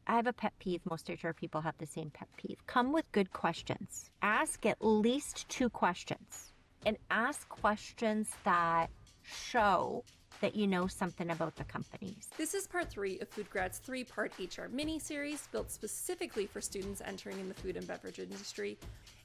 I have a pet peeve. Most HR people have the same pet peeve. Come with good questions. Ask at least 2 questions and ask questions that show that you know something about the companies. This is part 3 of FoodGrads' 3-part HR mini-series built specifically for students entering in the food and beverage industry.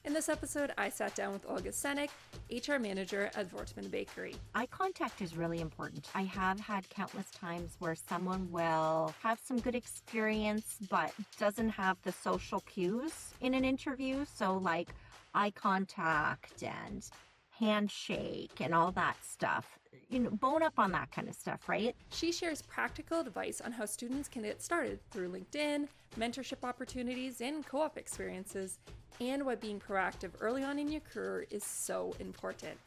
In this episode, I sat down with Olga Cenic, HR manager at Voortman Bakery. Eye contact is really important. I have had countless times where someone will have some good experience but doesn't have the social cues in an interview. So like eye contact and handshake and all that stuff. Bone up on that kind of stuff, right? She shares practical advice on how students can get started through LinkedIn, mentorship opportunities, and co-op experiences, and why being proactive early on in your career is so important.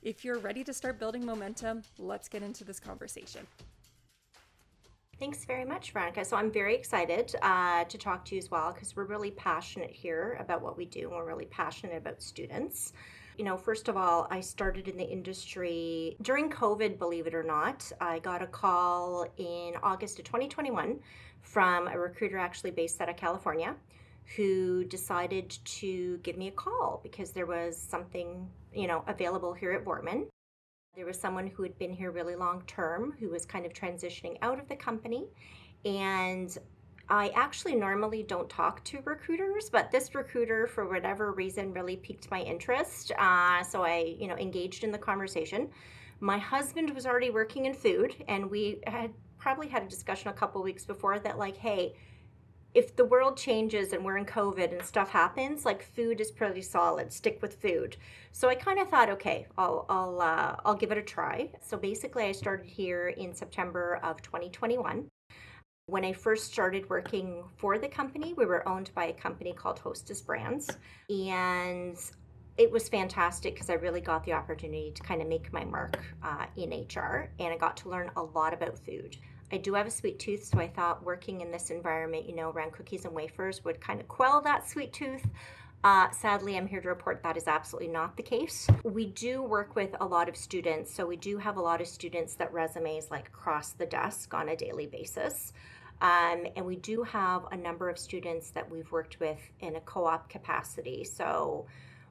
If you're ready to start building momentum, let's get into this conversation. Thanks very much, Veronica. So I'm very excited to talk to you as well because we're really passionate here about what we do and we're really passionate about students. First of all, I started in the industry during COVID, believe it or not. I got a call in August of 2021 from a recruiter actually based out of California who decided to give me a call because there was something, available here at Voortman. There was someone who had been here really long term who was kind of transitioning out of the company. And I actually normally don't talk to recruiters, but this recruiter, for whatever reason, really piqued my interest. So I, engaged in the conversation. My husband was already working in food, and we had probably had a discussion a couple weeks before that, like, hey, if the world changes and we're in COVID and stuff happens, like food is pretty solid. Stick with food. So I kind of thought, okay, I'll give it a try. So basically, I started here in September of 2021. When I first started working for the company, we were owned by a company called Hostess Brands. And it was fantastic because I really got the opportunity to kind of make my mark in HR. And I got to learn a lot about food. I do have a sweet tooth, so I thought working in this environment, around cookies and wafers would kind of quell that sweet tooth. Sadly, I'm here to report that is absolutely not the case. We do work with a lot of students, so we do have a lot of students that resumes like across the desk on a daily basis. And we do have a number of students that we've worked with in a co-op capacity. So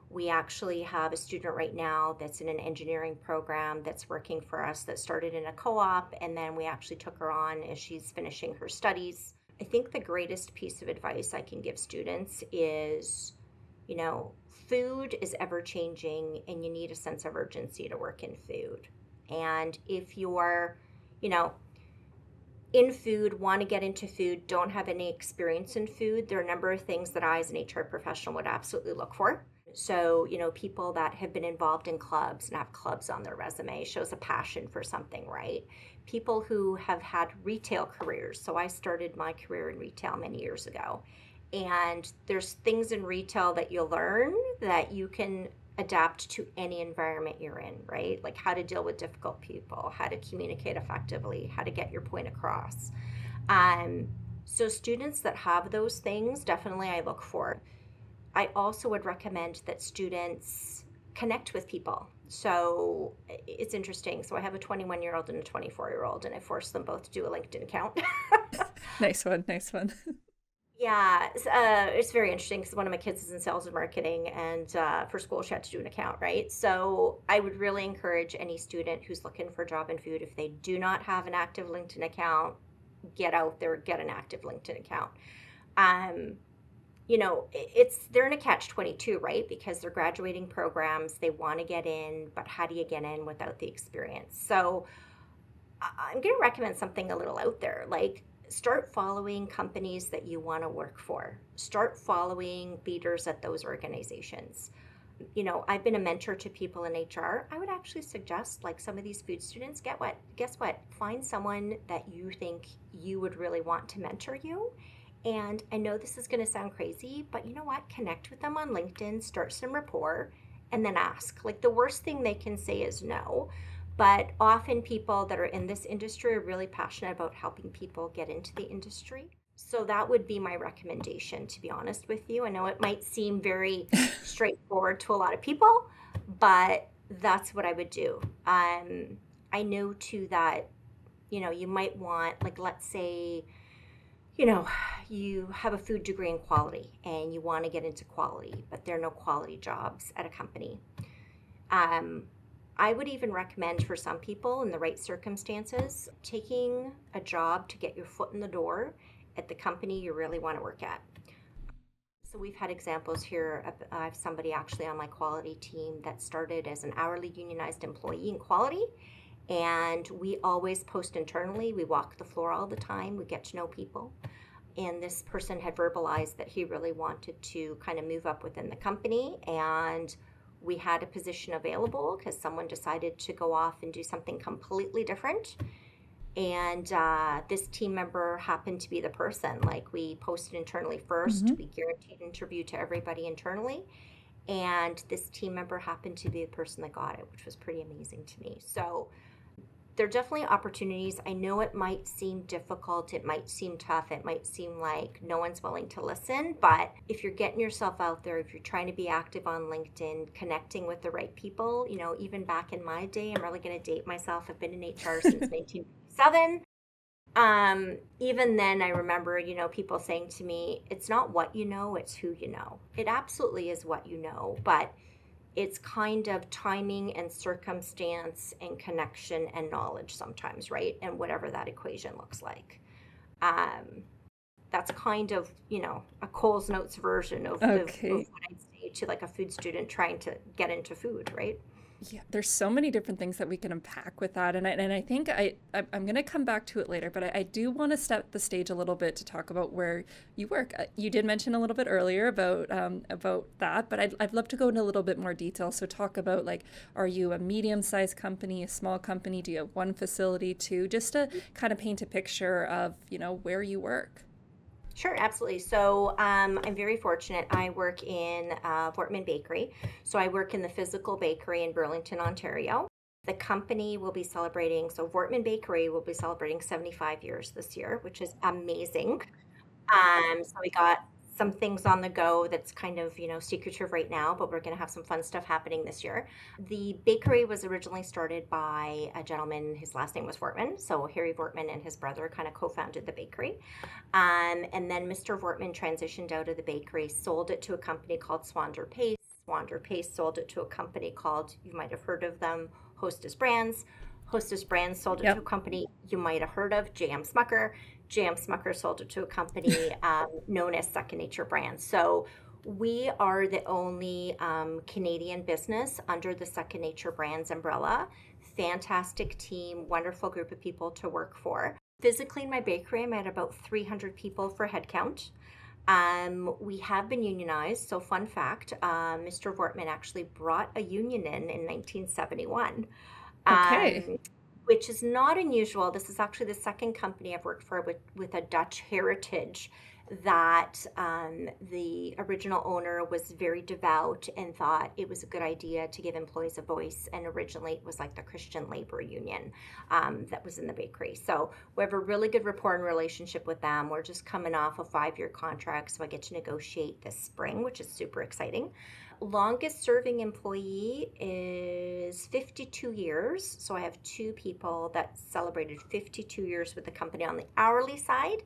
we actually have a student right now that's in an engineering program that's working for us that started in a co-op, and then we actually took her on as she's finishing her studies. I think the greatest piece of advice I can give students is, food is ever changing and you need a sense of urgency to work in food. And if you're, in food, want to get into food, don't have any experience in food, there are a number of things that I as an HR professional would absolutely look for. So, people that have been involved in clubs and have clubs on their resume shows a passion for something, right? People who have had retail careers. So I started my career in retail many years ago. And there's things in retail that you'll learn that you can adapt to any environment you're in, right? Like how to deal with difficult people, how to communicate effectively, how to get your point across. So students that have those things, definitely I look for. I also would recommend that students connect with people. So it's interesting. So I have a 21-year-old and a 24-year-old, and I forced them both to do a LinkedIn account. Nice one. Yeah, it's very interesting because one of my kids is in sales and marketing, and for school she had to do an account, right? So I would really encourage any student who's looking for a job in food, if they do not have an active LinkedIn account, get out there, get an active LinkedIn account. They're in a catch-22, right? Because they're graduating programs, they want to get in, but how do you get in without the experience? So I'm going to recommend something a little out there, like start following companies that you want to work for. Start following leaders at those organizations. I've been a mentor to people in HR. I would actually suggest, like some of these food students, guess what? Find someone that you think you would really want to mentor you. And I know this is going to sound crazy, but you know what? Connect with them on LinkedIn, start some rapport, and then ask. Like the worst thing they can say is no. But often people that are in this industry are really passionate about helping people get into the industry. So that would be my recommendation, to be honest with you. I know it might seem very straightforward to a lot of people, but that's what I would do. I know too that, you might want, like, let's say you know, you have a food degree in quality and you want to get into quality, but there are no quality jobs at a company. Um, I would even recommend for some people in the right circumstances taking a job to get your foot in the door at the company you really want to work at. So we've had examples here of I have somebody actually on my quality team that started as an hourly unionized employee in quality, and we always post internally. We walk the floor all the time. We get to know people. And this person had verbalized that he really wanted to kind of move up within the company, and we had a position available because someone decided to go off and do something completely different. And this team member happened to be the person. Like, we posted internally first, Hmm. we guaranteed an interview to everybody internally, and this team member happened to be the person that got it, which was pretty amazing to me. So there are definitely opportunities. I know it might seem difficult, it might seem tough, it might seem like no one's willing to listen, but if you're getting yourself out there, if you're trying to be active on LinkedIn, connecting with the right people, even back in my day, I'm really going to date myself. I've been in HR since 1997. Even then, I remember, people saying to me, it's not what you know, it's who you know. It absolutely is what you know, but it's kind of timing and circumstance and connection and knowledge sometimes, right? And whatever that equation looks like. Um, that's kind of, a Coles Notes version of Okay. what I'd say to like a food student trying to get into food, right? Yeah, there's so many different things that we can unpack with that, and I think I'm gonna come back to it later, but I do want to set the stage a little bit to talk about where you work. You did mention a little bit earlier about that, but I'd love to go into a little bit more detail. So talk about, like, are you a medium-sized company, a small company? Do you have one facility, two? Just to kind of paint a picture of where you work. Sure, absolutely. So I'm very fortunate. I work in Voortman Bakery. So I work in the physical bakery in Burlington, Ontario. The company will be celebrating, so Voortman Bakery will be celebrating 75 years this year, which is amazing. So we got some things on the go that's kind of, secretive right now, but we're going to have some fun stuff happening this year. The bakery was originally started by a gentleman, his last name was Voortman. So Harry Voortman and his brother kind of co-founded the bakery. And then Mr. Voortman transitioned out of the bakery, sold it to a company called Swander Pace. Swander Pace sold it to a company called, you might have heard of them, Hostess Brands. Hostess Brands sold it to a Yep. company you might have heard of, J.M. Smucker. J.M. Smucker sold it to a company known as Second Nature Brands. So we are the only Canadian business under the Second Nature Brands umbrella. Fantastic team, wonderful group of people to work for. Physically in my bakery, I'm at about 300 people for headcount. We have been unionized. So, fun fact, Mr. Vortman actually brought a union in 1971, Okay. um, which is not unusual. This is actually the second company I've worked for with a Dutch heritage that the original owner was very devout and thought it was a good idea to give employees a voice. And originally it was like the Christian Labor Union that was in the bakery. So we have a really good rapport and relationship with them. We're just coming off a 5-year contract, so I get to negotiate this spring, which is super exciting. Longest serving employee is 52 years. So I have two people that celebrated 52 years with the company on the hourly side.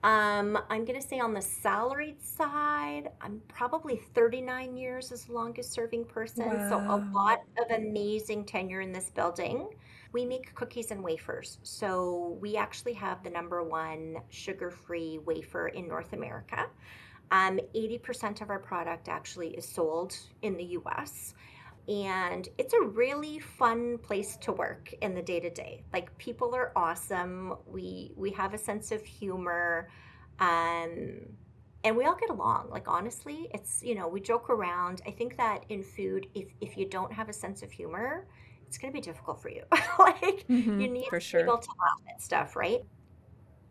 I'm going to say on the salaried side, I'm probably 39 years as the longest serving person. So a Wow. lot of amazing tenure in this building. We make cookies and wafers. So we actually have the number one sugar-free wafer in North America. 80% of our product actually is sold in the US. And it's a really fun place to work in the day to day. Like, people are awesome. We have a sense of humor. Um, and we all get along. Like, honestly, it's, we joke around. I think that in food, if you don't have a sense of humor, it's going to be difficult for you. Like, Mm-hmm. you need For to be sure. able to laugh at stuff, right?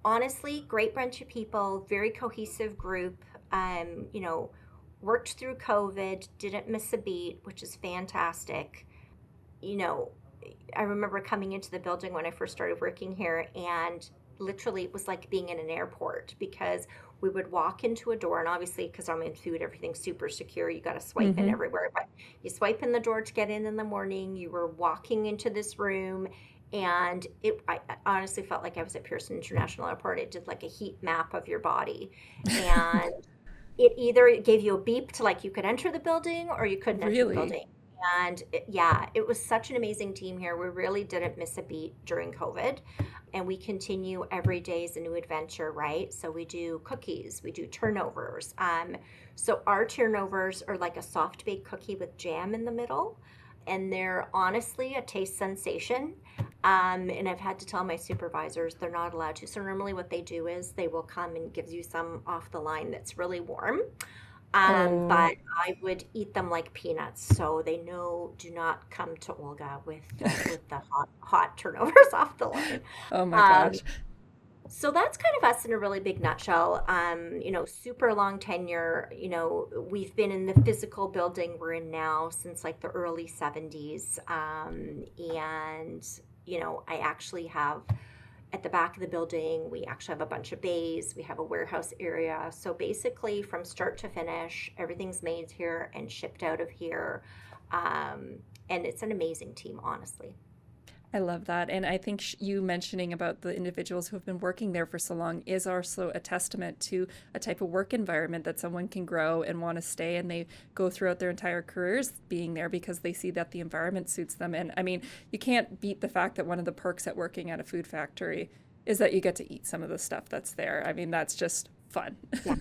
Honestly, great bunch of people, very cohesive group. Worked through COVID, didn't miss a beat, which is fantastic. You know, I remember coming into the building when I first started working here, and literally it was like being in an airport because we would walk into a door, and obviously, because I'm in food, everything's super secure. You got to swipe in Mm-hmm. everywhere, but you swipe in the door to get in the morning. You were walking into this room, And I honestly felt like I was at Pearson International Airport. It did like a heat map of your body. And it either gave you a beep to like you could enter the building or you couldn't enter the Really? building. And yeah, it was such an amazing team here. We really didn't miss a beat during COVID. And we continue every day is a new adventure, right? So we do cookies, we do turnovers. So our turnovers are like a soft baked cookie with jam in the middle. And they're honestly a taste sensation. And I've had to tell my supervisors they're not allowed to. So normally what they do is they will come and give you some off the line that's really warm. Oh, But I would eat them like peanuts, so they know do not come to Olga with the hot turnovers off the line. oh my Um, gosh. so that's kind of us in a really big nutshell. Super long tenure. We've been in the physical building we're in now since like the early 70s. And, I actually have at the back of the building, we actually have a bunch of bays. We have a warehouse area. So basically, from start to finish, everything's made here and shipped out of here. And it's an amazing team, honestly. I love that. And I think you mentioning about the individuals who have been working there for so long is also a testament to a type of work environment that someone can grow and want to stay. And they go throughout their entire careers being there because they see that the environment suits them. And I mean, you can't beat the fact that one of the perks at working at a food factory is that you get to eat some of the stuff that's there. I mean, that's just fun. Yeah.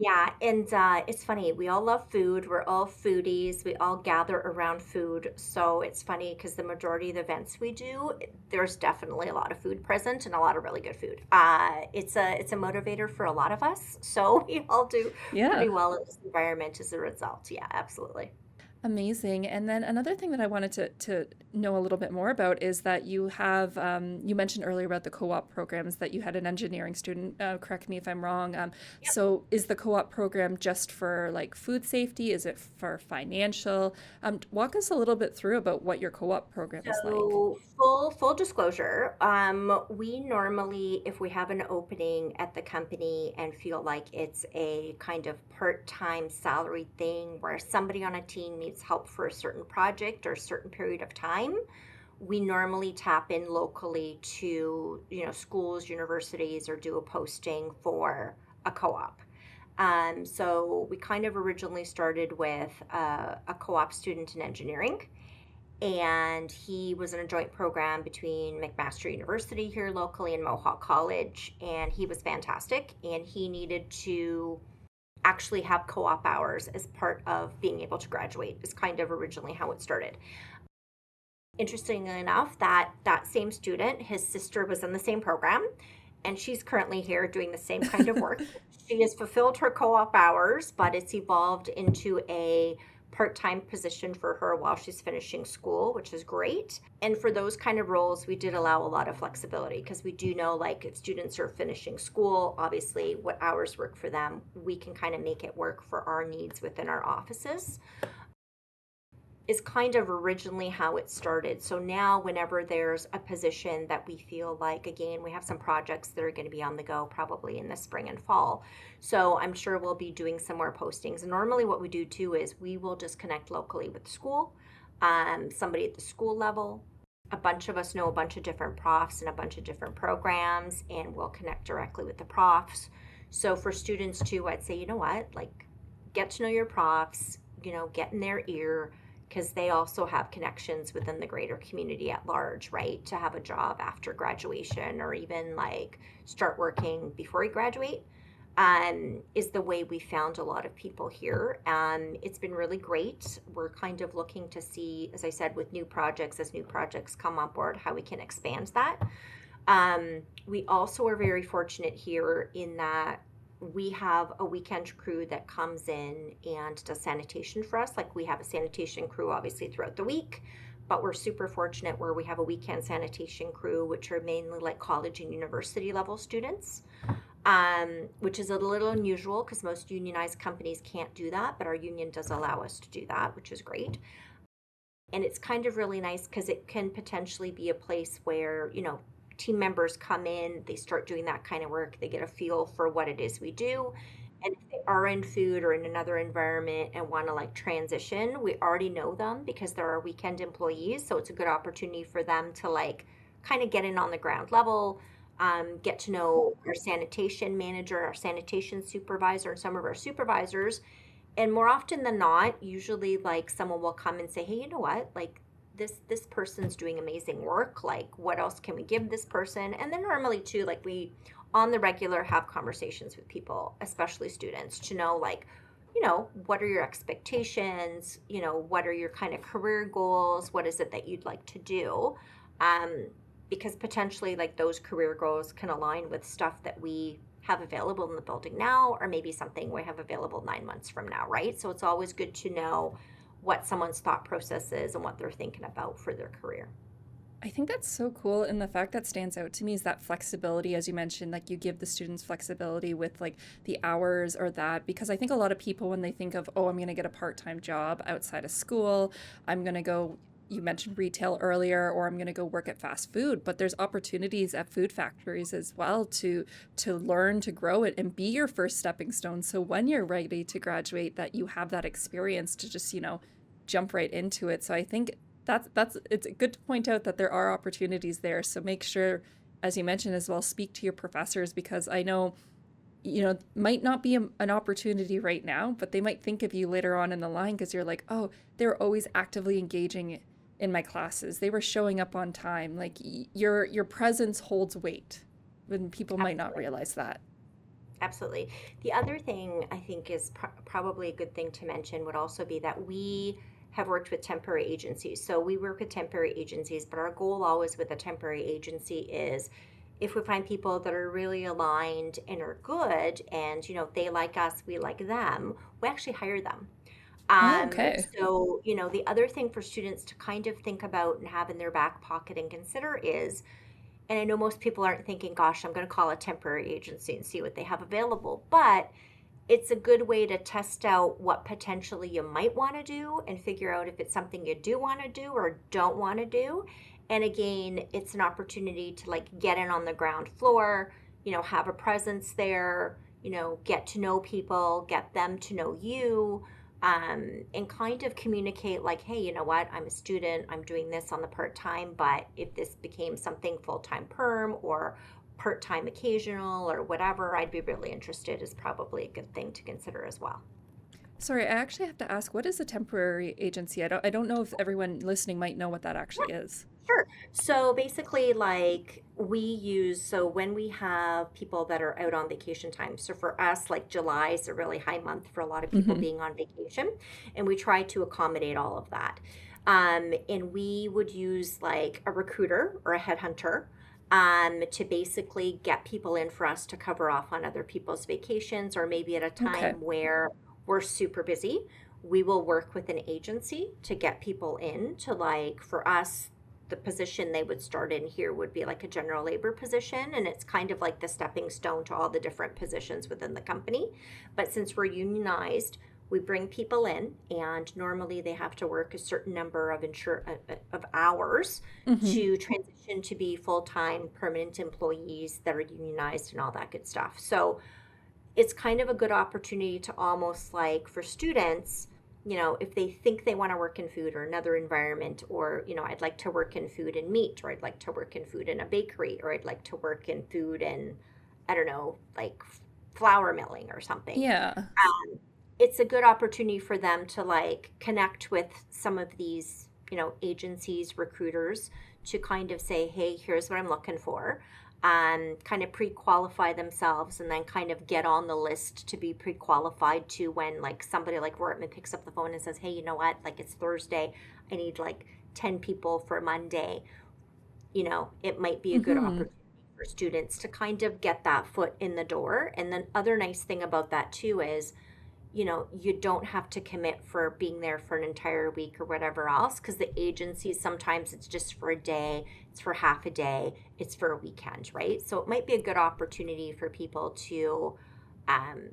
Yeah, and it's funny. We all love food. We're all foodies. We all gather around food. So it's funny because the majority of the events we do, there's definitely a lot of food present and a lot of really good food. It's a motivator for a lot of us. So we all do Yeah. pretty well in this environment as a result. Yeah, absolutely. Amazing. And then another thing that I wanted to know a little bit more about is that you have, you mentioned earlier about the co op programs that you had an engineering student, correct me if I'm wrong. So is the co op program just for like food safety? Is it for financial? Walk us a little bit through about what your co op program is like. So full disclosure, we normally, if we have an opening at the company and feel like it's a kind of part-time salary thing where somebody on a team needs help for a certain project or a certain period of time, we normally tap in locally to, schools, universities, or do a posting for a co-op. So we kind of originally started with a co-op student in engineering, and he was in a joint program between McMaster University here locally and Mohawk College, and he was fantastic, and he needed to actually have co-op hours as part of being able to graduate is kind of originally how it started. Interestingly enough, that same student, his sister was in the same program, and she's currently here doing the same kind of work. She has fulfilled her co-op hours, but it's evolved into a part-time position for her while she's finishing school, which is great. And for those kind of roles, we did allow a lot of flexibility because we do know like if students are finishing school, obviously what hours work for them, we can kind of make it work for our needs within our offices is kind of originally how it started. So now, whenever there's a position that we feel like, again, we have some projects that are going to be on the go probably in the spring and fall. So I'm sure we'll be doing some more postings. And normally, what we do too is we will just connect locally with the school, somebody at the school level. A bunch of us know a bunch of different profs and a bunch of different programs, and we'll connect directly with the profs. So for students too, I'd say, you know what, like get to know your profs, get in their ear because they also have connections within the greater community at large, right? To have a job after graduation or even like start working before you graduate is the way we found a lot of people here. It's been really great. We're kind of looking to see, as I said, with new projects, as new projects come on board, how we can expand that. We also are very fortunate here in that we have a weekend crew that comes in and does sanitation for us. Like we have a sanitation crew obviously throughout the week, but we're super fortunate where we have a weekend sanitation crew, which are mainly like college and university level students, which is a little unusual because most unionized companies can't do that, but our union does allow us to do that, which is great. And it's kind of really nice because it can potentially be a place where, team members come in, they start doing that kind of work, they get a feel for what it is we do. And if they are in food or in another environment and want to like transition, we already know them because they're our weekend employees. So it's a good opportunity for them to like kind of get in on the ground level, get to know our sanitation manager, our sanitation supervisor, and some of our supervisors. And more often than not, usually like someone will come and say, hey, you know what, like this person's doing amazing work, like what else can we give this person? And then normally too, like we on the regular have conversations with people, especially students, to know like, what are your expectations, what are your kind of career goals, what is it that you'd like to do, because potentially like those career goals can align with stuff that we have available in the building now, or maybe something we have available 9 months from now, right? So it's always good to know what someone's thought process is and what they're thinking about for their career. I think that's so cool. And the fact that stands out to me is that flexibility, as you mentioned, like you give the students flexibility with like the hours or that, because I think a lot of people, when they think of, oh, I'm going to get a part-time job outside of school, I'm going to go, you mentioned retail earlier, or I'm going to go work at fast food, but there's opportunities at food factories as well to learn, to grow it and be your first stepping stone. So when you're ready to graduate, that you have that experience to just, jump right into it. So I think that's it's good to point out that there are opportunities there. So make sure, as you mentioned as well, speak to your professors, because I know, might not be an opportunity right now, but they might think of you later on in the line because you're like, oh, they were always actively engaging in my classes. They were showing up on time. Like your presence holds weight when people might not Absolutely. realize that. Absolutely. The other thing I think is probably a good thing to mention would also be that we have worked with temporary agencies. So we work with temporary agencies, but our goal always with a temporary agency is if we find people that are really aligned and are good and, they like us, we like them, we actually hire them. Oh, Um, okay. so, the other thing for students to kind of think about and have in their back pocket and consider is, and I know most people aren't thinking, gosh, I'm going to call a temporary agency and see what they have available, but it's a good way to test out what potentially you might want to do and figure out if it's something you do want to do or don't want to do. And again, it's an opportunity to like get in on the ground floor, have a presence there, get to know people, get them to know you, and kind of communicate like, hey, you know what, I'm a student, I'm doing this on the part time, but if this became something full time perm or part time occasional or whatever, I'd be really interested, is probably a good thing to consider as well. Sorry, I actually have to ask, what is a temporary agency? I don't know if everyone listening might know what that actually is. Sure. So basically, like so when we have people that are out on vacation time, so for us, like July is a really high month for a lot of people Hmm. being on vacation, and we try to accommodate all of that. And we would use like a recruiter or a headhunter to basically get people in for us to cover off on other people's vacations, or maybe at a Okay. time where we're super busy. We will work with an agency to get people in to, like, for us, the position they would start in here would be like a general labor position, and it's kind of like the stepping stone to all the different positions within the company. But since we're unionized, we bring people in, and normally they have to work a certain number of hours Hmm. to transition to be full-time permanent employees that are unionized and all that good stuff. So it's kind of a good opportunity to almost like for students, if they think they want to work in food or another environment, or, I'd like to work in food and meat, or I'd like to work in food in a bakery, or I'd like to work in food and, I don't know, like flour milling or something. Yeah. It's a good opportunity for them to like connect with some of these, agencies, recruiters, to kind of say, hey, here's what I'm looking for. Kind of pre-qualify themselves, and then kind of get on the list to be pre-qualified to when like somebody like Voortman picks up the phone and says, hey, you know what, like it's Thursday, I need like 10 people for Monday. It might be a good Hmm. opportunity for students to kind of get that foot in the door. And then other nice thing about that too is, you don't have to commit for being there for an entire week or whatever else, because the agencies sometimes it's just for a day, it's for half a day, it's for a weekend, right? So it might be a good opportunity for people to um,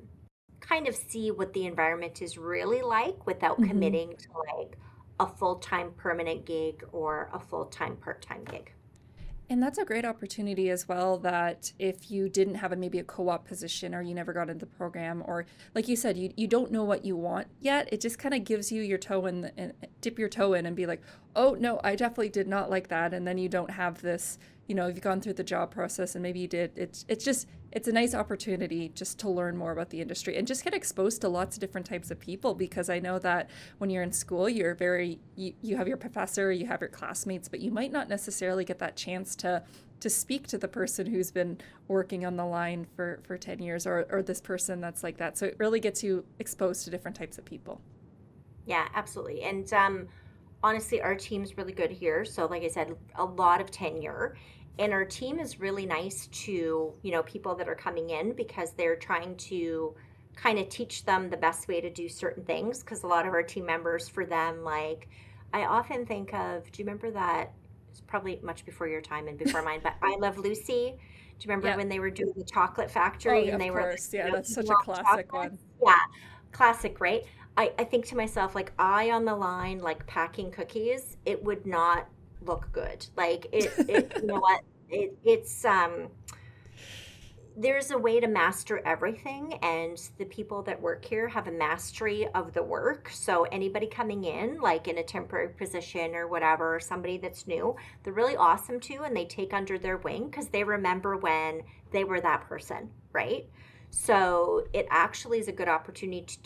kind of see what the environment is really like without Hmm. committing to like a full-time permanent gig or a full-time part-time gig. And that's a great opportunity as well, that if you didn't have maybe a co-op position, or you never got into the program, or like you said, you don't know what you want yet, it just kind of gives you your toe in and dip your toe in and be like, oh no, I definitely did not like that. And then you don't have this, you've gone through the job process and maybe you did, it's a nice opportunity just to learn more about the industry and just get exposed to lots of different types of people, because I know that when you're in school, you have your professor, you have your classmates, but you might not necessarily get that chance to speak to the person who's been working on the line for 10 years, or this person that's like that. So it really gets you exposed to different types of people. Yeah, absolutely. And honestly, our team's really good here. So, like I said, a lot of tenure. And our team is really nice to, people that are coming in because they're trying to kind of teach them the best way to do certain things. Because a lot of our team members, for them, like, I often think of, do you remember that? It's probably much before your time and before mine, but I Love Lucy. Do you remember Yeah. when they were doing the chocolate Oh, factory yeah, and of they were like, course. Yeah, that's eating such a all the classic one. chocolates? Yeah, classic, right? I think to myself, like, I on the line, like packing cookies, it would not look good. Like you know what? It's there's a way to master everything, and the people that work here have a mastery of the work. So anybody coming in, like in a temporary position or whatever, somebody that's new, they're really awesome too, and they take under their wing because they remember when they were that person, right? So it actually is a good opportunity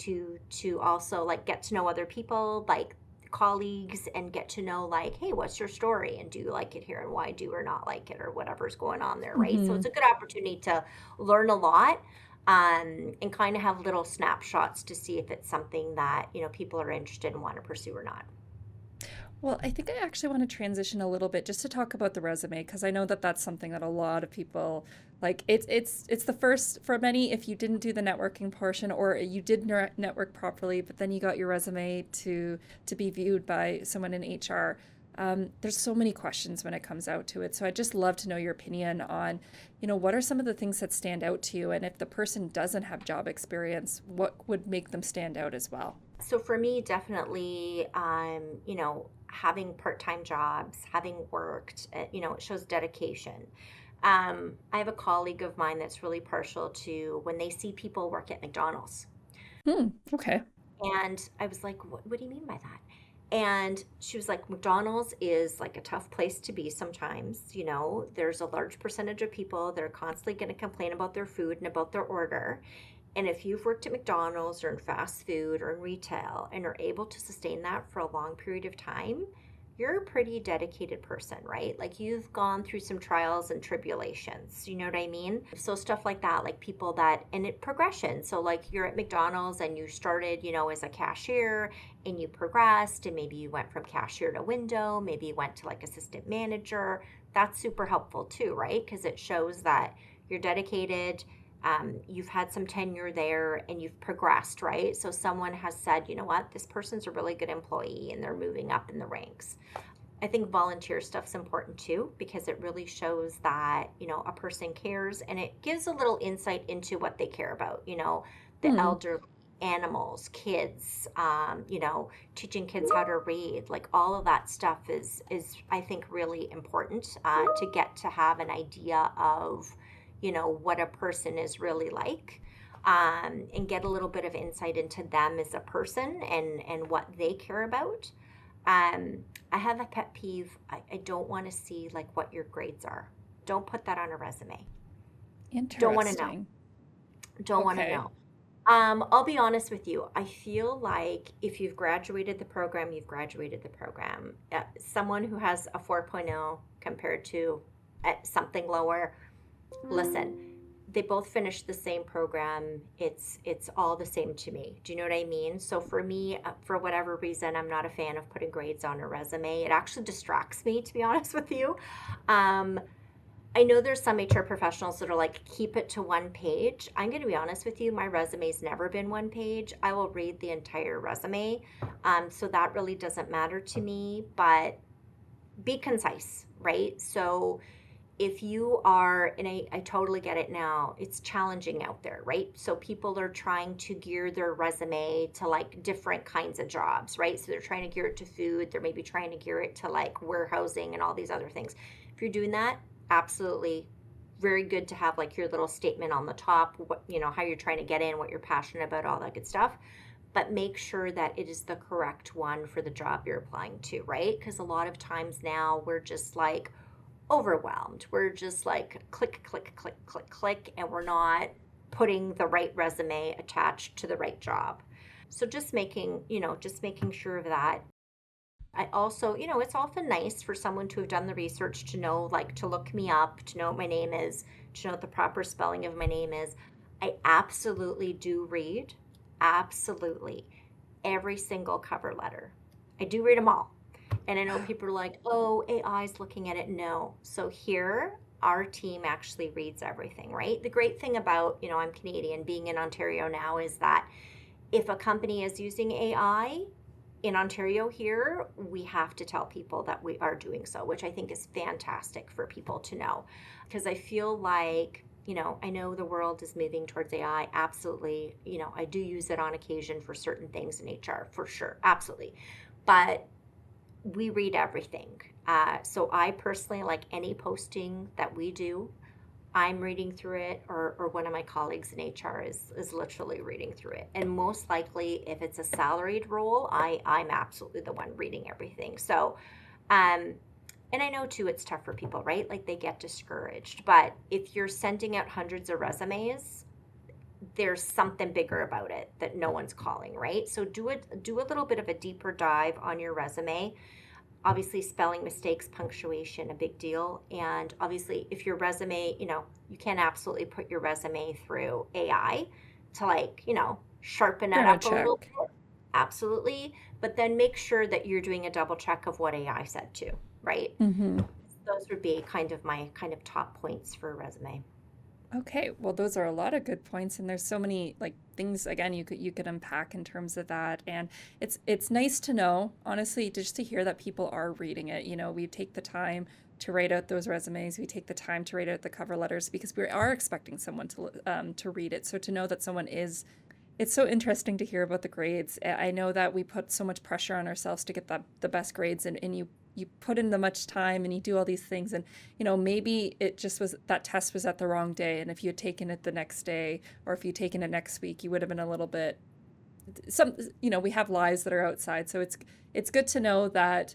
to also like get to know other people, like colleagues, and get to know like, hey, what's your story, and do you like it here, and why do you or not like it, or whatever's going on there, right? So Hmm. it's a good opportunity to learn a lot, and kind of have little snapshots to see if it's something that people are interested and want to pursue or not. Well, I think I actually want to transition a little bit just to talk about the resume, because I know that that's something that a lot of people like. It's the first for many. If you didn't do the networking portion, or you did network properly, but then you got your resume to be viewed by someone in HR. There's so many questions when it comes out to it. So I'd just love to know your opinion on, what are some of the things that stand out to you, and if the person doesn't have job experience, what would make them stand out as well? So for me, definitely, having part-time jobs, having worked, it shows dedication. I have a colleague of mine that's really partial to when they see people work at McDonald's. Hmm. Okay. And I was like, what do you mean by that? And she was like, McDonald's is like a tough place to be sometimes. There's a large percentage of people that are constantly going to complain about their food and about their order. And if you've worked at McDonald's or in fast food or in retail and are able to sustain that for a long period of time, you're a pretty dedicated person, right? Like you've gone through some trials and tribulations. You know what I mean? So stuff like that, like people that, and it progression. So like you're at McDonald's and you started, as a cashier, and you progressed, and maybe you went from cashier to window, maybe you went to like assistant manager. That's super helpful too, right? Because it shows that you're dedicated, you've had some tenure there, and you've progressed, right? So someone has said, you know what, this person's a really good employee and they're moving up in the ranks. I think volunteer stuff's important too, because it really shows that, a person cares, and it gives a little insight into what they care about, the Hmm. elderly, animals, kids, teaching kids how to read, like all of that stuff is I think really important, to get to have an idea of, what a person is really like, and get a little bit of insight into them as a person, and what they care about. I have a pet peeve. I don't want to see like what your grades are. Don't put that on a resume. Don't want to know. Interesting. Don't want to Okay. know. I'll be honest with you. I feel like if you've graduated the program, you've graduated the program. Someone who has a 4.0 compared to something lower, listen, they both finished the same program. It's all the same to me. Do you know what I mean? So for me, for whatever reason, I'm not a fan of putting grades on a resume. It actually distracts me, to be honest with you. Um, I know there's some HR professionals that are like, keep it to one page. I'm going to be honest with you, my resume's never been one page. I will read the entire resume. So that really doesn't matter to me, but be concise, right? So if you are, and I totally get it now, it's challenging out there, right? So people are trying to gear their resume to like different kinds of jobs, right? So they're trying to gear it to food, they're maybe trying to gear it to like warehousing and all these other things. If you're doing that, absolutely very good to have like your little statement on the top, what, how you're trying to get in, what you're passionate about, all that good stuff. But make sure that it is the correct one for the job you're applying to, right? Because a lot of times now we're just like overwhelmed. We're just like click, click, click, click, click, and we're not putting the right resume attached to the right job. So just making sure of that. I also, it's often nice for someone to have done the research to know, like, to look me up, to know what my name is, to know what the proper spelling of my name is. I absolutely do read, absolutely, every single cover letter. I do read them all. And I know people are like, oh, AI's looking at it. No. So here, our team actually reads everything, right? The great thing about, I'm Canadian, being in Ontario now is that if a company is using AI in Ontario here, we have to tell people that we are doing so, which I think is fantastic for people to know. Because I feel like, I know the world is moving towards AI. Absolutely. I do use it on occasion for certain things in HR, for sure. Absolutely. But we read everything. So I personally, like any posting that we do, I'm reading through it, or one of my colleagues in HR is literally reading through it. And most likely, if it's a salaried role, I'm absolutely the one reading everything. So, um, and I know too, it's tough for people, right? Like they get discouraged. But if you're sending out hundreds of resumes, there's something bigger about it that no one's calling, right? So do a little bit of a deeper dive on your resume. Obviously, spelling mistakes, punctuation, a big deal. And obviously, if your resume, you can absolutely put your resume through AI to, like, sharpen it Run a up a little check. bit. Absolutely. But then make sure that you're doing a double check of what AI said too, right? Mm-hmm. Those would be kind of my kind of top points for a resume. Okay, well, those are a lot of good points, and there's so many like things again you could unpack in terms of that, and it's nice to know, honestly, just to hear that people are reading it. We take the time to write out those resumes, we take the time to write out the cover letters because we are expecting someone to read it. So to know that someone is it's so interesting to hear about the grades. I know that we put so much pressure on ourselves to get the best grades, and you put in the much time and you do all these things, and maybe it just was that test was at the wrong day, and if you had taken it the next day or if you'd taken it next week, you would have been a little bit some we have lives that are outside, so it's good to know that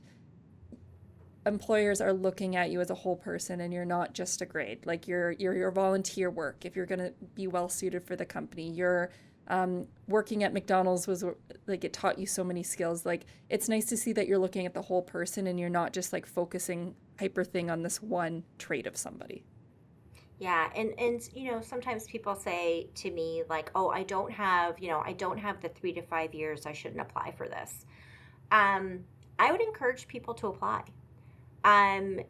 employers are looking at you as a whole person and you're not just a grade. Like your volunteer work, if you're going to be well suited for the company, your working at McDonald's was like it taught you so many skills. Like it's nice to see that you're looking at the whole person and you're not just like focusing hyper thing on this one trait of somebody. Yeah, and sometimes people say to me like, "Oh, I don't have the 3 to 5 years. I shouldn't apply for this." Um, I would encourage people to apply. Um,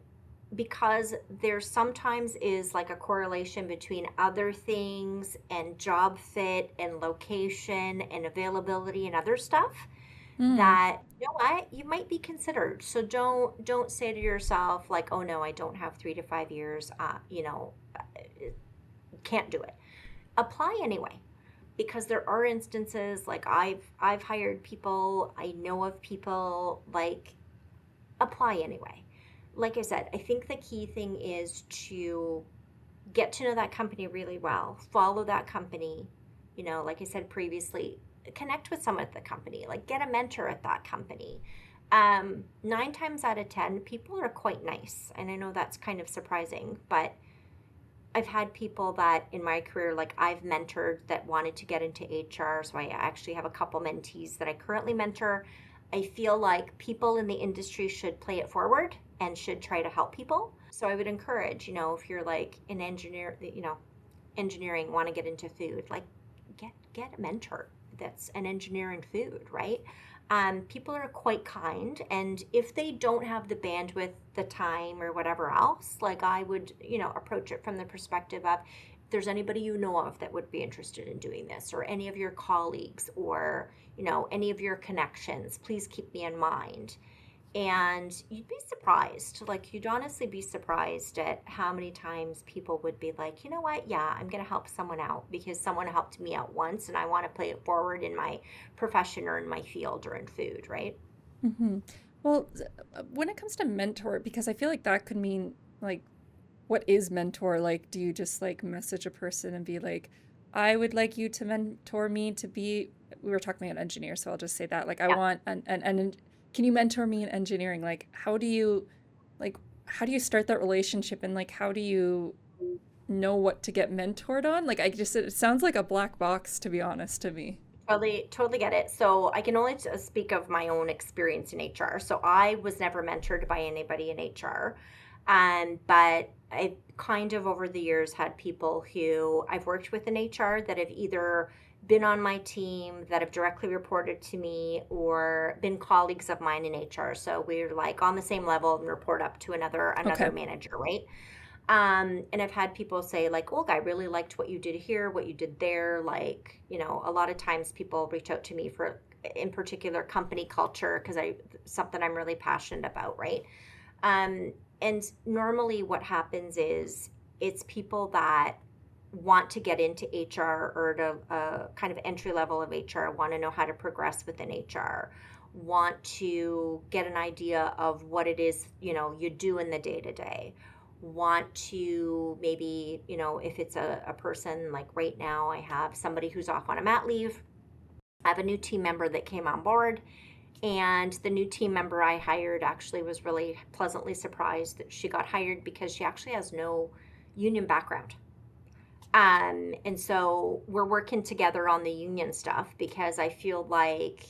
because there sometimes is like a correlation between other things and job fit and location and availability and other stuff Mm, that, you might be considered. So don't say to yourself like, oh no, I don't have 3 to 5 years, can't do it. Apply anyway, because there are instances like I've hired people, I know of people, like, apply anyway. Like I said, I think the key thing is to get to know that company really well, follow that company, like I said previously, connect with someone at the company, like get a mentor at that company. 9 times out of 10, people are quite nice. And I know that's kind of surprising, but I've had people that in my career, like I've mentored, that wanted to get into HR. So I actually have a couple mentees that I currently mentor. I feel like people in the industry should play it forward and should try to help people. So I would encourage, if you're like an engineer, engineering, want to get into food, like get a mentor that's an engineer in food, right? People are quite kind, and if they don't have the bandwidth, the time, or whatever else, like I would, approach it from the perspective of, if there's anybody you know of that would be interested in doing this, or any of your colleagues, or any of your connections, please keep me in mind. And you'd be surprised, like you'd honestly be surprised at how many times people would be like, you know what, yeah, I'm going to help someone out because someone helped me out once and I want to play it forward in my profession or in my field or in food, right? hmm Well, when it comes to mentor, because I feel like that could mean like, what is mentor? Like, do you just like message a person and be like, I would like you to mentor me to be, we were talking about an engineer, so I'll just say that. Like, I Yeah. want can you mentor me in engineering? Like, how do you, like, how do you start that relationship, and like how do you know what to get mentored on? Like, it sounds like a black box, to be honest, to me. Totally get it. So I can only speak of my own experience in HR. So I was never mentored by anybody in HR. But I've kind of over the years had people who I've worked with in HR that have either been on my team, that have directly reported to me, or been colleagues of mine in HR. So we're like on the same level and report up to another Okay. manager, right? And I've had people say, like, Olga, I really liked what you did here, what you did there. Like, a lot of times people reach out to me for, in particular, company culture, because something I'm really passionate about, right? Um, and normally what happens is it's people that want to get into HR, or to kind of entry level of HR, want to know how to progress within HR, want to get an idea of what it is, you do in the day to day, want to maybe, if it's a person like right now, I have somebody who's off on a mat leave. I have a new team member that came on board, and the new team member I hired actually was really pleasantly surprised that she got hired because she actually has no union background. And so we're working together on the union stuff because I feel like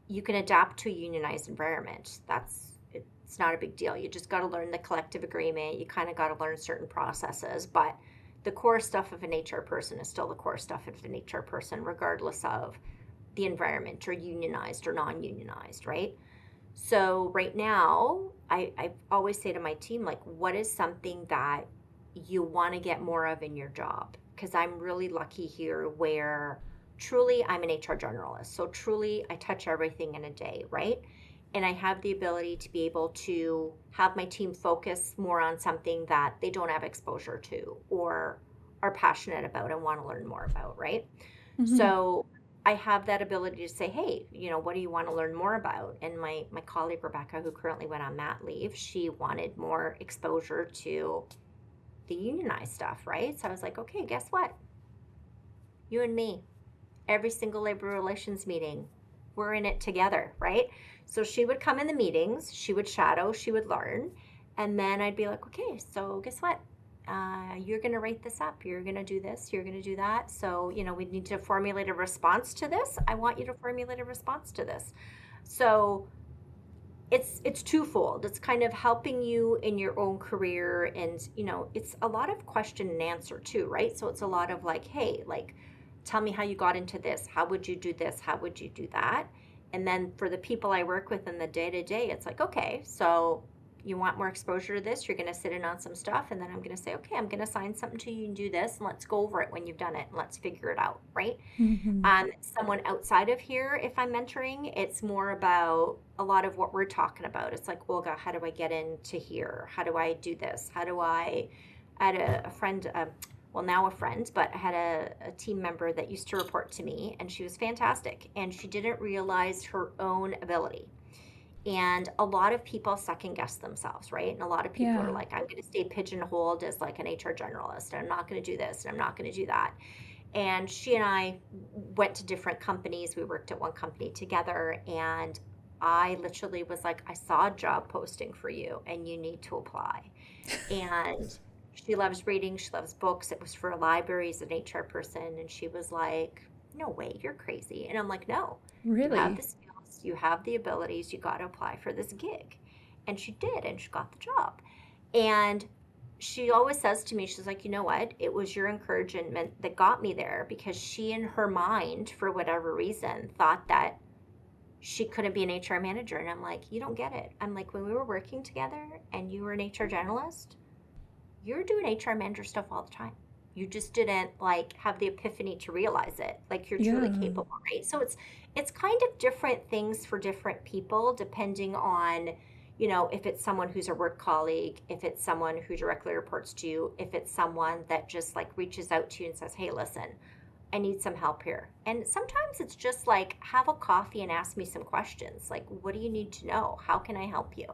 you can adapt to a unionized environment. It's not a big deal. You just got to learn the collective agreement. You kind of got to learn certain processes, but the core stuff of an HR person is still the core stuff of an HR person, regardless of the environment, or unionized or non-unionized, right? So right now, I always say to my team, like, what is something that you want to get more of in your job? Because I'm really lucky here where truly I'm an HR generalist. So truly I touch everything in a day, right? And I have the ability to be able to have my team focus more on something that they don't have exposure to, or are passionate about and want to learn more about, right? Hmm. So I have that ability to say, hey, what do you want to learn more about? And my colleague Rebecca, who currently went on mat leave, she wanted more exposure to the unionized stuff, right? So I was like, okay, guess what? You and me, every single labor relations meeting, we're in it together, right? So she would come in the meetings, she would shadow, she would learn, and then I'd be like, okay, so guess what? You're going to rate this up. You're going to do this. You're going to do that. So, we need to formulate a response to this. I want you to formulate a response to this. So it's twofold. It's kind of helping you in your own career, and it's a lot of question and answer too, right? So it's a lot of like, hey, like, tell me how you got into this. How would you do this? How would you do that? And then for the people I work with in the day to day, it's like, okay, so you want more exposure to this, you're going to sit in on some stuff, and then I'm going to say, okay, I'm going to assign something to you and do this, and let's go over it when you've done it, and let's figure it out, right? Hmm. Someone outside of here, if I'm mentoring, it's more about a lot of what we're talking about. It's like, Olga, how do I get into here? How do I do this? How do I? I had a friend, well, now a friend, but I had a team member that used to report to me, and she was fantastic, and she didn't realize her own ability. And a lot of people second guess themselves, right? And a lot of people are Yeah. like, I'm going to stay pigeonholed as like an HR generalist, and I'm not going to do this, and I'm not going to do that. And she and I went to different companies. We worked at one company together, and I literally was like, I saw a job posting for you and you need to apply. And she loves reading, she loves books. It was for a library as an HR person. And she was like, no way, you're crazy. And I'm like, no, you have Really? the skills, you have the abilities, you got to apply for this gig. And she did, and she got the job. And she always says to me, she's like, you know what? It was your encouragement that got me there, because she, in her mind, for whatever reason, thought that she couldn't be an HR manager. And I'm like, you don't get it. I'm like, when we were working together and you were an HR generalist, you're doing HR manager stuff all the time. You just didn't like have the epiphany to realize it. Like, you're truly Yeah. capable, right? So it's kind of different things for different people, depending on, if it's someone who's a work colleague, if it's someone who directly reports to you, if it's someone that just like reaches out to you and says, hey, listen, I need some help here. And sometimes it's just like, have a coffee and ask me some questions. Like, what do you need to know? How can I help you?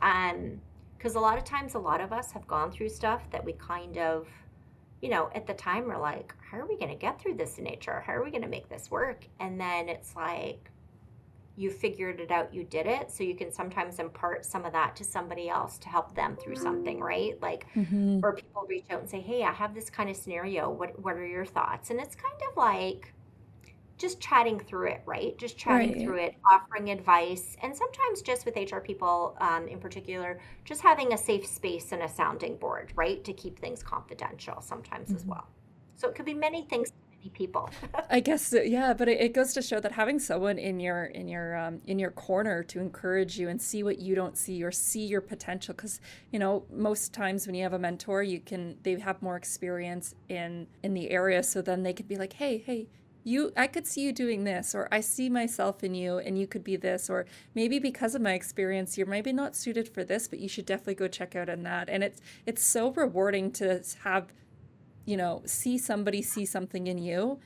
Um, because a lot of times, a lot of us have gone through stuff that we kind of, at the time we're like, how are we going to get through this in HR? How are we going to make this work? And then it's like, you figured it out, you did it. So you can sometimes impart some of that to somebody else to help them through something, right? Like, Mm-hmm. or people reach out and say, hey, I have this kind of scenario. What are your thoughts? And it's kind of like just chatting through it, right? Just chatting Right. through it, offering advice. And sometimes just with HR people in particular, just having a safe space and a sounding board, right? To keep things confidential sometimes as Mm-hmm. well. So it could be many things to many people. I guess yeah, but it goes to show that having someone in your corner to encourage you and see what you don't see or see your potential, because most times when you have a mentor, they have more experience in the area, so then they could be like, hey, I could see you doing this, or I see myself in you, and you could be this, or maybe because of my experience, you're maybe not suited for this, but you should definitely go check out on that. And it's so rewarding to have see somebody see something in you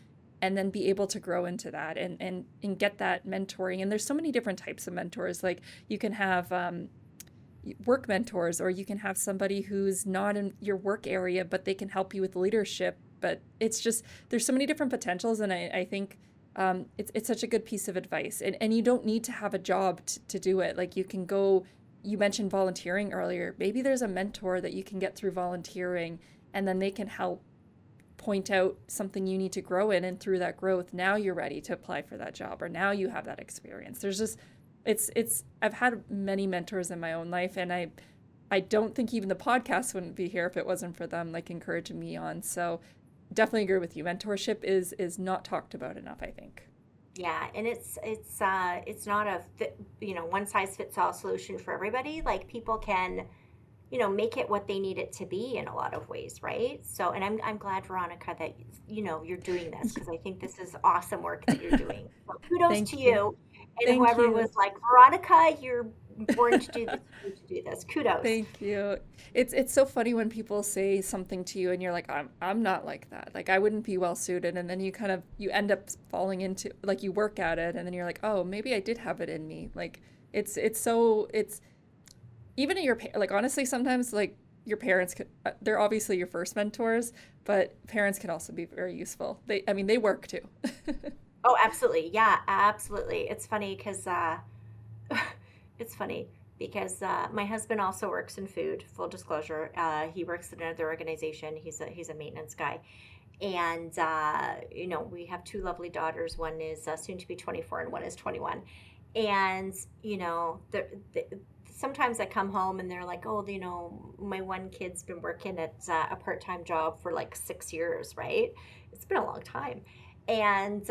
and then be able to grow into that and get that mentoring. And there's so many different types of mentors. Like you can have work mentors, or you can have somebody who's not in your work area, but they can help you with leadership. But it's just, there's so many different potentials. And I think it's such a good piece of advice. And you don't need to have a job to do it. Like you can go, you mentioned volunteering earlier. Maybe there's a mentor that you can get through volunteering, and then they can help point out something you need to grow in, and through that growth now you're ready to apply for that job, or now you have that experience. There's just it's I've had many mentors in my own life, and I don't think even the podcast wouldn't be here if it wasn't for them, like, encouraging me on. So definitely agree with you. Mentorship is not talked about enough, I think. Yeah, and it's not a one size fits all solution for everybody. Like people can make it what they need it to be in a lot of ways, right? So, and I'm glad, Veronica, that you're doing this, because I think this is awesome work that you're doing. So kudos Thank to you. you, and Thank whoever you. was like, Veronica, you're born to do this, you need to do this. Kudos. Thank you. It's so funny when people say something to you and you're like, I'm not like that. Like I wouldn't be well suited, and then you end up falling into, like, you work at it, and then you're like, oh, maybe I did have it in me. Like it's even in like, honestly, sometimes, like, your parents could, they're obviously your first mentors, but parents can also be very useful. I mean, they work too. Oh, absolutely. Yeah, absolutely. It's funny because my husband also works in food. Full disclosure, he works at another organization. He's a maintenance guy, and we have two lovely daughters. One is soon to be 24, and one is 21. And sometimes I come home and they're like, oh, my one kid's been working at a part-time job for like 6 years, right? It's been a long time. And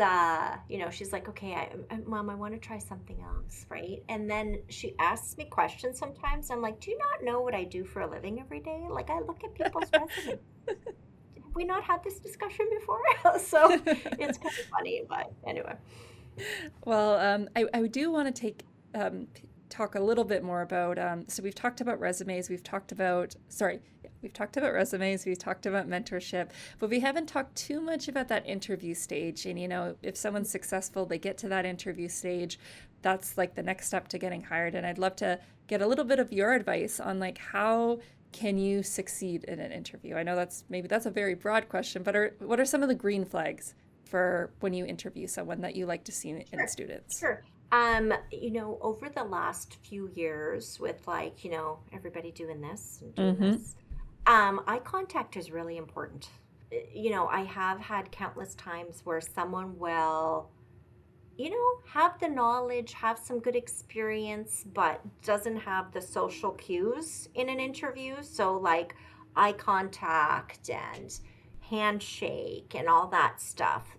she's like, okay, Mom, I want to try something else, right? And then she asks me questions sometimes. I'm like, do you not know what I do for a living every day? Like, I look at people's resumes. Have we not had this discussion before? So it's kind of funny, but anyway. Well, I do want to talk a little bit more about. So we've talked about resumes. We've talked about resumes. We've talked about mentorship, but we haven't talked too much about that interview stage. And if someone's successful, they get to that interview stage. That's like the next step to getting hired. And I'd love to get a little bit of your advice on, like, how can you succeed in an interview? I know that's a very broad question, but what are some of the green flags for when you interview someone that you like to see in Sure, students? sure. Over the last few years with, like, everybody doing this and doing Mm-hmm. this, eye contact is really important. I have had countless times where someone will, have the knowledge, have some good experience, but doesn't have the social cues in an interview. So, like, eye contact and handshake and all that stuff.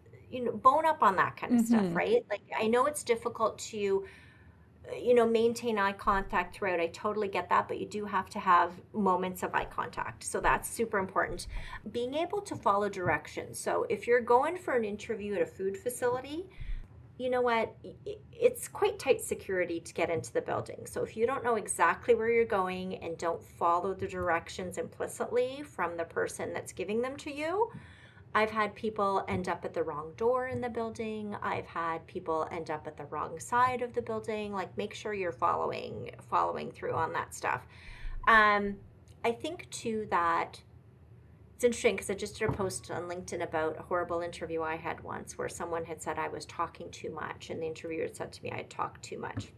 Bone up on that kind of stuff, Mm-hmm. right? Like, I know it's difficult to, maintain eye contact throughout. I totally get that, but you do have to have moments of eye contact. So that's super important. Being able to follow directions. So if you're going for an interview at a food facility, you know what? It's quite tight security to get into the building. So if you don't know exactly where you're going and don't follow the directions implicitly from the person that's giving them to you, I've had people end up at the wrong door in the building. I've had people end up at the wrong side of the building. Like, make sure you're following through on that stuff. I think too that It's interesting because I just did a post on LinkedIn about a horrible interview I had once where someone had said I was talking too much, and the interviewer had said to me I talked too much.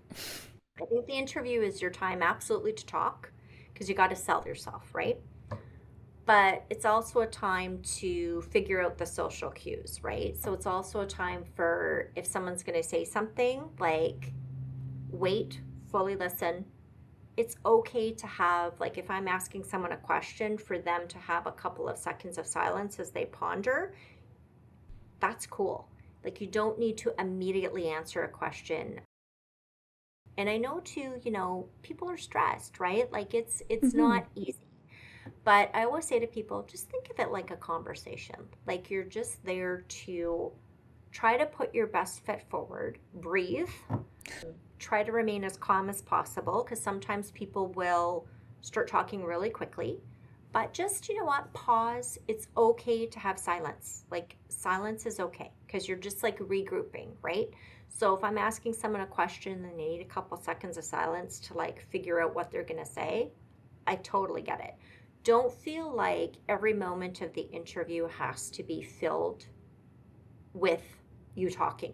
I think the interview is your time absolutely to talk because you got to sell yourself, right? But it's also a time to figure out the social cues, right? So it's also a time for if someone's going to say something, like wait, fully listen. It's okay to have, like, if I'm asking someone a question, for them to have a couple of seconds of silence as they ponder. That's cool. Like, you don't need to immediately answer a question. And I know too, people are stressed, right? Like, it's Hmm. not easy. But I always say to people, just think of it like a conversation. Like, you're just there to try to put your best foot forward, breathe, try to remain as calm as possible because sometimes people will start talking really quickly. But just, you know what, pause. It's okay to have silence. Like, silence is okay because you're just like regrouping, right? So if I'm asking someone a question and they need a couple seconds of silence to like figure out what they're going to say, I totally get it. Don't feel like every moment of the interview has to be filled with you talking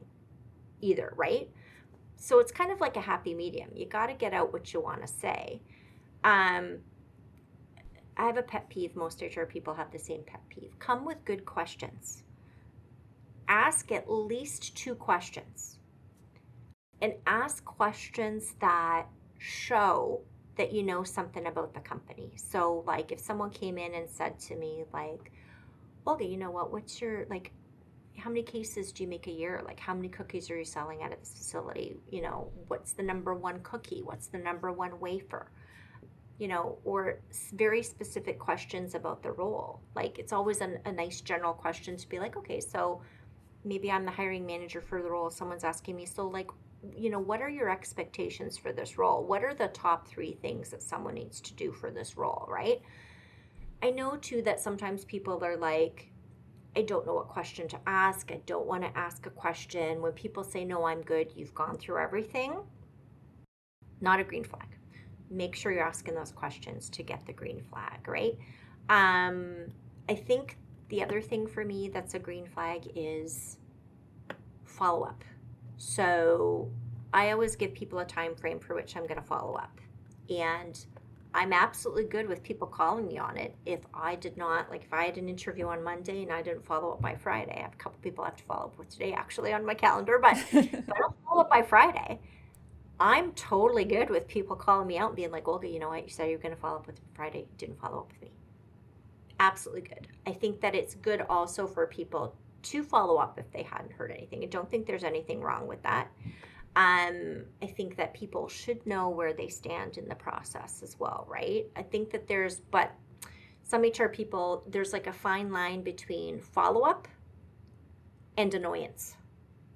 either, right? So it's kind of like a happy medium. You got to get out what you want to say. Um, I have a pet peeve. Most HR people have the same pet peeve. Come with good questions. Ask at least two questions and ask questions that show that you know something about the company. So, like, if someone came in and said to me, like, Olga, you know what? What's your, like, how many cases do you make a year? Like, how many cookies are you selling out of this facility? What's the number one cookie? What's the number one wafer? Or very specific questions about the role. Like, it's always a nice general question to be like, okay, so maybe I'm the hiring manager for the role. Someone's asking me, so, like, what are your expectations for this role? What are the top three things that someone needs to do for this role, right? I know too that sometimes people are like, I don't know what question to ask. I don't want to ask a question. When people say, no, I'm good, you've gone through everything, not a green flag. Make sure you're asking those questions to get the green flag, right? I think the other thing for me that's a green flag is follow up. So I always give people a time frame for which I'm going to follow up. And I'm absolutely good with people calling me on it. If I did not, like, if I had an interview on Monday and I didn't follow up by Friday, I have a couple people I have to follow up with today actually on my calendar, but if I don't follow up by Friday, I'm totally good with people calling me out and being like, Olga, you know what? You said you were going to follow up with me Friday. You didn't follow up with me. Absolutely good. I think that it's good also for people to follow up if they hadn't heard anything. I don't think there's anything wrong with that. I think that people should know where they stand in the process as well, right? I think that but some HR people, there's like a fine line between follow up and annoyance,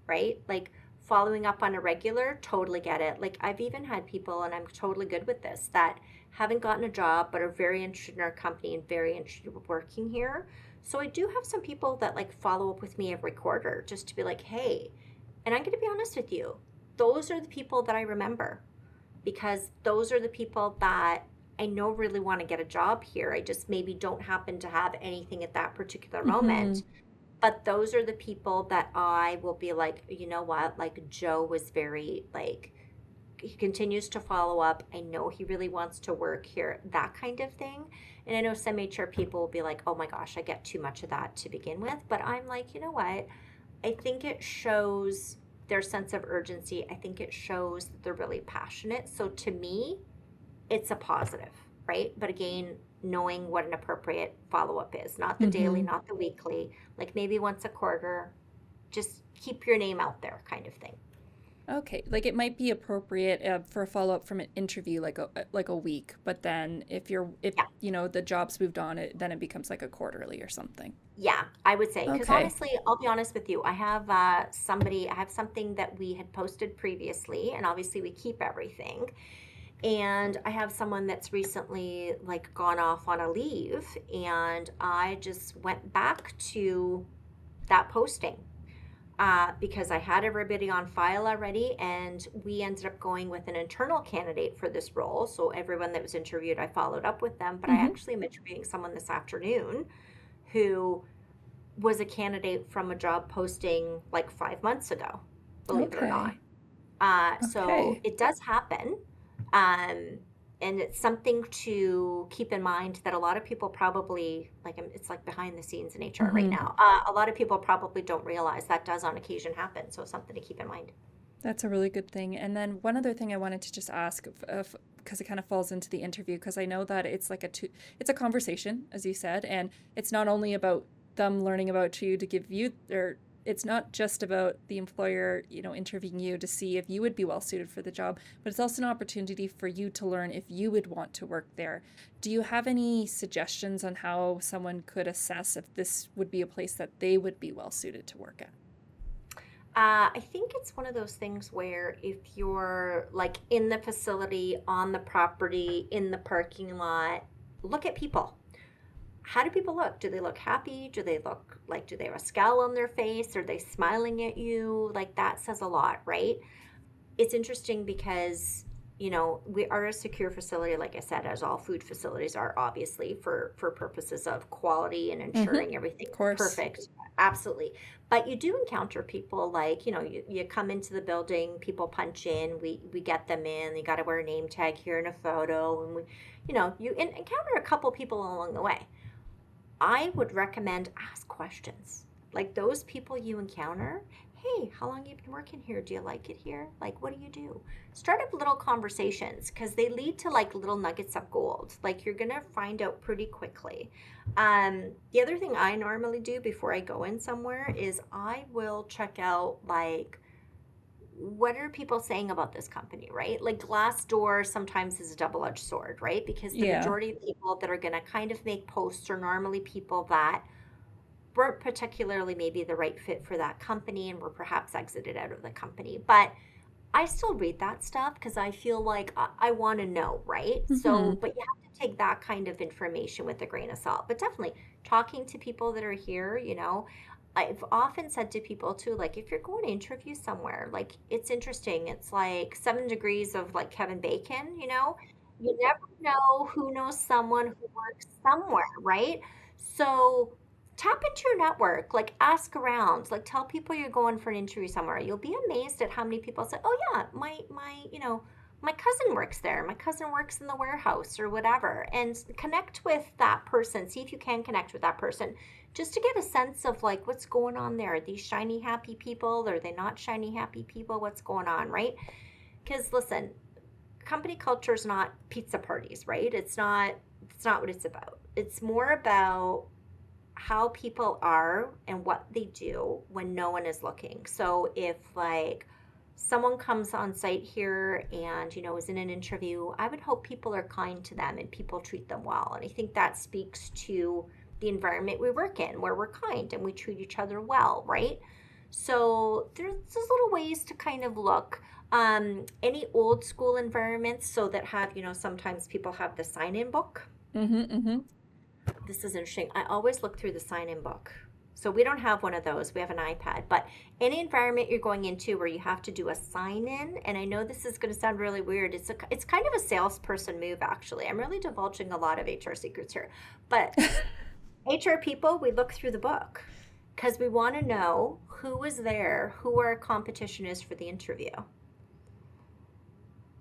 right? Like, following up on a regular, totally get it. Like, I've even had people, and I'm totally good with this, that haven't gotten a job but are very interested in our company and very interested in working here. So I do have some people that like follow up with me every quarter just to be like, hey, and I'm going to be honest with you, those are the people that I remember because those are the people that I know really want to get a job here. I just maybe don't happen to have anything at that particular Hmm. moment. But those are the people that I will be like, you know what? Like, Joe was very, like, he continues to follow up. I know he really wants to work here, that kind of thing. And I know some HR people will be like, oh my gosh, I get too much of that to begin with. But I'm like, you know what? I think it shows their sense of urgency. I think it shows that they're really passionate. So to me, it's a positive, right? But again, knowing what an appropriate follow up is, not the daily, Hmm. not the weekly, like maybe once a quarter, just keep your name out there kind of thing. Okay, like it might be appropriate for a follow up from an interview, like a week, but then if Yeah. the job's moved on, then it becomes like a quarterly or something. Yeah, I would say, because Okay. honestly, I'll be honest with you. I have something that we had posted previously, and obviously we keep everything. And I have someone that's recently like gone off on a leave, and I just went back to that posting because I had everybody on file already, and we ended up going with an internal candidate for this role. So everyone that was interviewed, I followed up with them, but I Hmm. actually am interviewing someone this afternoon who was a candidate from a job posting like 5 months ago, believe it or not. Okay. So Okay. it does happen. Um, and it's something to keep in mind that a lot of people probably, like, it's like behind the scenes in HR right Mm-hmm. now. A lot of people probably don't realize that does on occasion happen. So something to keep in mind. That's a really good thing. And then one other thing I wanted to just ask, because it kind of falls into the interview, because I know that it's like it's a conversation, as you said, and it's not only about them learning about you to give you, or it's not just about the employer, interviewing you to see if you would be well suited for the job, but it's also an opportunity for you to learn if you would want to work there. Do you have any suggestions on how someone could assess if this would be a place that they would be well suited to work at? I think it's one of those things where if you're like in the facility, on the property, in the parking lot, look at people. How do people look? Do they look happy? Do they look like, do they have a scowl on their face? Are they smiling at you? Like that says a lot, right? It's interesting because we are a secure facility, like I said, as all food facilities are, obviously, for purposes of quality and Mm-hmm. ensuring Of everything's course. perfect. Absolutely. But you do encounter people, like, you come into the building, people punch in, we get them in, you got to wear a name tag here and a photo, and you encounter a couple people along the way. I would recommend ask questions. Like those people you encounter, hey, how long have you been working here? Do you like it here? Like, what do you do? Start up little conversations because they lead to like little nuggets of gold. Like you're gonna find out pretty quickly. The other thing I normally do before I go in somewhere is I will check out like what are people saying about this company, right? Like Glassdoor sometimes is a double-edged sword, right? Because the Yeah. majority of people that are going to kind of make posts are normally people that weren't particularly maybe the right fit for that company and were perhaps exited out of the company. But I still read that stuff because I feel like I want to know, right? Mm-hmm. So, but you have to take that kind of information with a grain of salt. But definitely talking to people that are here, I've often said to people too, like if you're going to interview somewhere, like it's interesting. It's like 7 degrees of like Kevin Bacon, you never know who knows someone who works somewhere, right? So tap into your network, like ask around, like tell people you're going for an interview somewhere. You'll be amazed at how many people say, oh yeah, my cousin works there, my cousin works in the warehouse or whatever, and connect with that person. See if you can connect with that person just to get a sense of like what's going on there. Are these shiny happy people? Are they not shiny happy people? What's going on, right? Because listen, company culture is not pizza parties, right? It's not what it's about. It's more about how people are and what they do when no one is looking. So if like someone comes on site here and is in an interview, I would hope people are kind to them and people treat them well. And I think that speaks to the environment we work in, where we're kind and we treat each other well, right? So there's those little ways to kind of look. Any old school environments, so that have, sometimes people have the sign-in book. Mm-hmm. Mm-hmm. This is interesting. I always look through the sign-in book. So we don't have one of those. We have an iPad. But any environment you're going into where you have to do a sign-in, and I know this is going to sound really weird. It's kind of a salesperson move, actually. I'm really divulging a lot of HR secrets here. But HR people, we look through the book because we want to know who is there, who our competition is for the interview.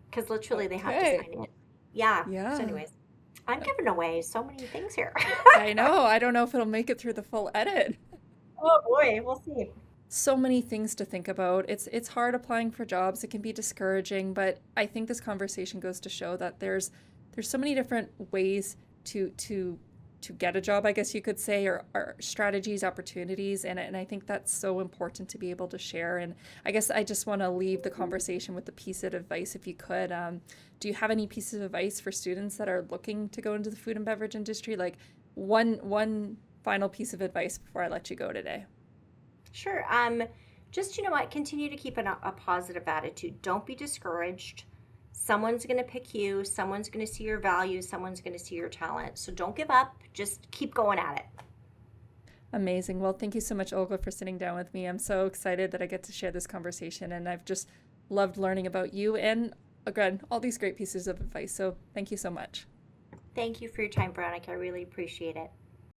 Because literally they have to Okay. sign in. Yeah. So Yeah. anyways, I'm giving away so many things here. I know. I don't know if it'll make it through the full edit. Oh boy, we'll see. So many things to think about. It's hard applying for jobs. It can be discouraging, but I think this conversation goes to show that there's so many different ways to get a job, I guess you could say, or strategies, opportunities, and I think that's so important to be able to share. And I guess I just want to leave the conversation with a piece of advice, if you could. Do you have any pieces of advice for students that are looking to go into the food and beverage industry? Like one final piece of advice before I let you go today. Sure. Just what, continue to keep a positive attitude. Don't be discouraged. Someone's going to pick you. Someone's going to see your value. Someone's going to see your talent. So don't give up. Just keep going at it. Amazing. Well, thank you so much, Olga, for sitting down with me. I'm so excited that I get to share this conversation, and I've just loved learning about you and, again, all these great pieces of advice. So thank you so much. Thank you for your time, Veronica. I really appreciate it.